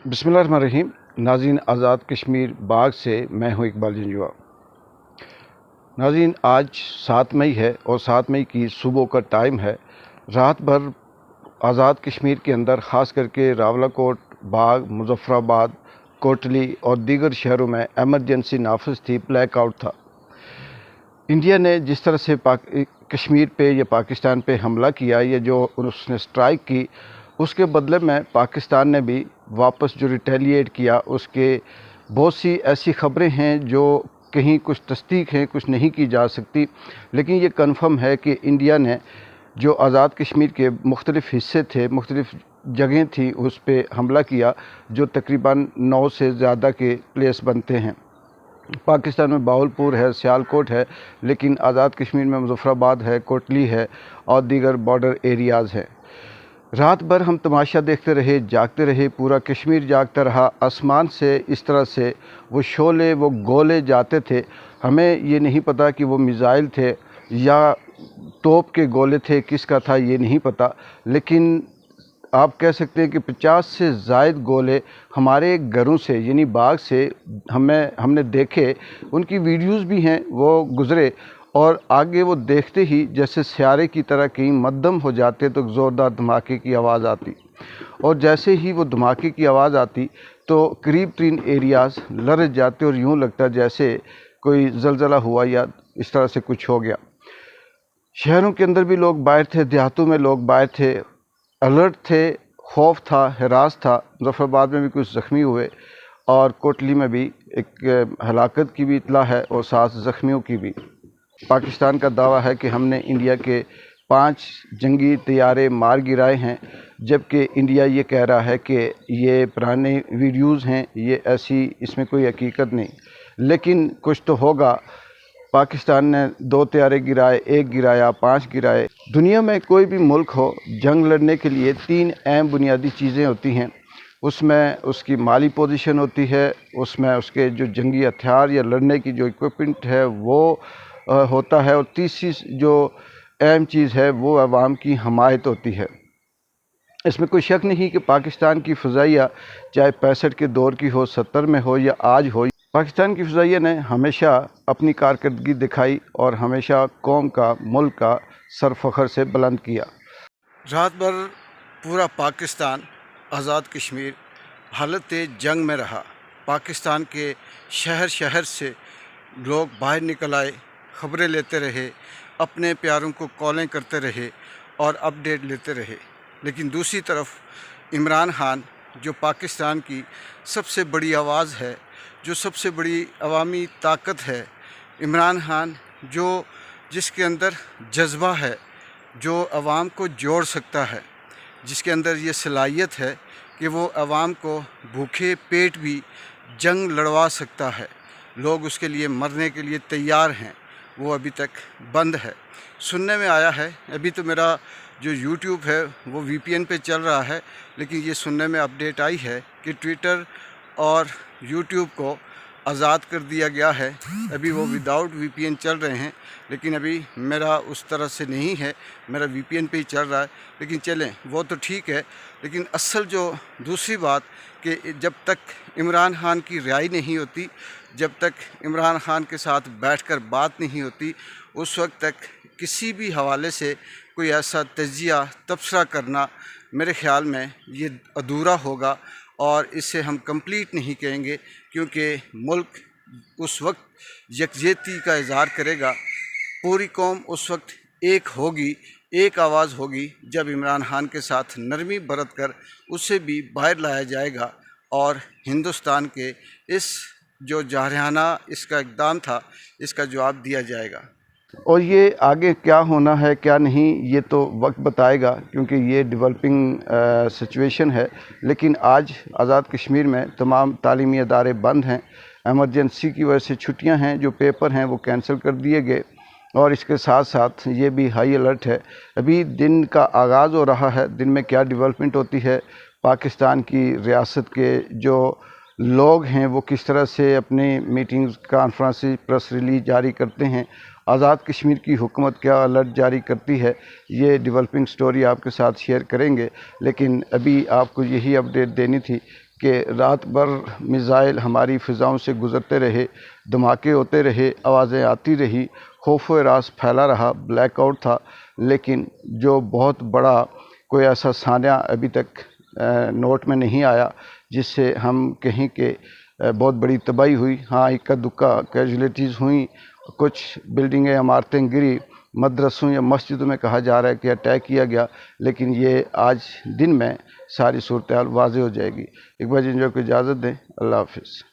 बिस्मिल्लाहिर्रहमानिर्रहीम। नाज़रीन, आज़ाद कश्मीर बाग से मैं हूँ इकबाल जंजुआ। नाज़रीन, आज 7 मई है और 7 मई की सुबह का टाइम है। रात भर आज़ाद कश्मीर के अंदर ख़ास करके रावलाकोट, बाग, मुज़फ़्फ़राबाद, कोटली और दीगर शहरों में एमरजेंसी नाफिज थी, ब्लैक आउट था। इंडिया ने जिस तरह से कश्मीर पे या पाकिस्तान पे हमला किया, या जो उसने स्ट्राइक की, उसके बदले में पाकिस्तान ने भी वापस जो रिटेलिएट किया, उसके बहुत सी ऐसी ख़बरें हैं जो कहीं कुछ तस्दीक हैं, कुछ नहीं की जा सकती, लेकिन ये कन्फर्म है कि इंडिया ने जो आज़ाद कश्मीर के मुख्तलिफ़ हिस्से थे, मुख्तलिफ़ जगहें थी, उस पर हमला किया, जो तकरीबन 9 से ज़्यादा के प्लेस बनते हैं। पाकिस्तान में बावलपुर है, सियालकोट है, लेकिन आज़ाद कश्मीर में मुज़फ़्फ़राबाद है, कोटली है और दीगर बॉर्डर एरियाज़ हैं। रात भर हम तमाशा देखते रहे, जागते रहे, पूरा कश्मीर जागता रहा। आसमान से इस तरह से वो शोले, वो गोले जाते थे, हमें ये नहीं पता कि वो मिज़ाइल थे या तोप के गोले थे, किसका था ये नहीं पता, लेकिन आप कह सकते हैं कि 50 से ज़ायद गोले हमारे घरों से, यानी बाग से हमने देखे। उनकी वीडियोज़ भी हैं, वो गुज़रे और आगे वो देखते ही जैसे सियारे की तरह कहीं मद्दम हो जाते तो ज़ोरदार धमाके की आवाज़ आती, और जैसे ही वो धमाके की आवाज़ आती तो करीब 3 एरियाज़ लरज़ जाते और यूँ लगता जैसे कोई ज़लज़ला हुआ या इस तरह से कुछ हो गया। शहरों के अंदर भी लोग बाहर थे, देहातों में लोग बाहर थे, अलर्ट थे, खौफ था, हिरास था। मुज़फ़्फ़राबाद में भी कुछ ज़ख्मी हुए और कोटली में भी एक हलाकत की भी इत्तला है और 7 ज़ख्मियों की भी। पाकिस्तान का दावा है कि हमने इंडिया के 5 जंगी तैयारे मार गिराए हैं, जबकि इंडिया ये कह रहा है कि ये पुराने वीडियोज़ हैं, ये ऐसी, इसमें कोई हकीकत नहीं। लेकिन कुछ तो होगा। पाकिस्तान ने 2 तैयारे गिराए, 1 गिराया, 5 गिराए। दुनिया में कोई भी मुल्क हो, जंग लड़ने के लिए 3 अहम बुनियादी चीज़ें होती हैं। उसमें उसकी माली पोजीशन होती है, उसमें उसके जो जंगी हथियार या लड़ने की जो इक्विपमेंट है वो होता है, और तीसरी जो अहम चीज़ है वो अवाम की हमायत होती है। इसमें कोई शक नहीं कि पाकिस्तान की फ़ज़ाइया, चाहे 65 के दौर की हो, 70 में हो या आज हो, पाकिस्तान की फ़ज़ाइया ने हमेशा अपनी कारकर्दगी दिखाई और हमेशा कौम का, मुल्क का सर फ़ख्र से बुलंद किया। रात भर पूरा पाकिस्तान, आज़ाद कश्मीर हालत जंग में रहा। पाकिस्तान के शहर शहर से लोग बाहर निकल आए, ख़बरें लेते रहे, अपने प्यारों को कॉलें करते रहे और अपडेट लेते रहे। लेकिन दूसरी तरफ इमरान खान, जो पाकिस्तान की सबसे बड़ी आवाज़ है, जो सबसे बड़ी अवामी ताकत है, इमरान खान जिसके अंदर जज्बा है, जो अवाम को जोड़ सकता है, जिसके अंदर ये सलाहियत है कि वो अवाम को भूखे पेट भी जंग लड़वा सकता है, लोग उसके लिए मरने के लिए तैयार हैं, वो अभी तक बंद है। सुनने में आया है, अभी तो मेरा जो यूट्यूब है वो VPN पे चल रहा है, लेकिन ये सुनने में अपडेट आई है कि ट्विटर और यूट्यूब को आज़ाद कर दिया गया है। अभी वो विदाउट VPN चल रहे हैं, लेकिन अभी मेरा उस तरह से नहीं है, मेरा VPN पे ही चल रहा है। लेकिन चलें, वो तो ठीक है, लेकिन असल जो दूसरी बात कि जब तक इमरान खान की रिहाई नहीं होती, जब तक इमरान खान के साथ बैठकर बात नहीं होती, उस वक्त तक किसी भी हवाले से कोई ऐसा तजिया तबसरा करना मेरे ख़्याल में ये अधूरा होगा, और इसे हम कंप्लीट नहीं कहेंगे, क्योंकि मुल्क उस वक्त यकजहती का इज़हार करेगा, पूरी कौम उस वक्त एक होगी, एक आवाज़ होगी, जब इमरान खान के साथ नरमी बरत कर उसे भी बाहर लाया जाएगा और हिंदुस्तान के इस जो जारहाना इसका इक़दाम था, इसका जवाब दिया जाएगा। और ये आगे क्या होना है, क्या नहीं, ये तो वक्त बताएगा, क्योंकि ये डेवलपिंग सिचुएशन है। लेकिन आज आज़ाद कश्मीर में तमाम तालीमी अदारे बंद हैं, एमरजेंसी की वजह से छुट्टियां हैं, जो पेपर हैं वो कैंसिल कर दिए गए, और इसके साथ साथ ये भी हाई अलर्ट है। अभी दिन का आगाज़ हो रहा है, दिन में क्या डेवलपमेंट होती है, पाकिस्तान की रियासत के जो लोग हैं वो किस तरह से अपनी मीटिंग्स, कॉन्फ्रेंसेस, प्रेस रिलीज जारी करते हैं, आज़ाद कश्मीर की हुकूमत क्या अलर्ट जारी करती है, ये डेवलपिंग स्टोरी आपके साथ शेयर करेंगे। लेकिन अभी आपको यही अपडेट देनी थी کہ رات بھر میزائل ہماری فضاؤں سے گزرتے رہے، دھماکے ہوتے رہے، آوازیں آتی رہی، خوف و ہراس پھیلا رہا، بلیک آؤٹ تھا، لیکن جو بہت بڑا کوئی ایسا سانحہ ابھی تک نوٹ میں نہیں آیا جس سے ہم کہیں کہ بہت بڑی تباہی ہوئی۔ ہاں، اکا دکا کیجولیٹیز ہوئیں، کچھ بلڈنگیں عمارتیں گری، مدرسوں یا مسجدوں میں کہا جا رہا ہے کہ اٹیک کیا گیا، لیکن یہ آج دن میں ساری صورتحال واضح ہو جائے گی۔ اقبال جی کو اجازت دیں، اللہ حافظ۔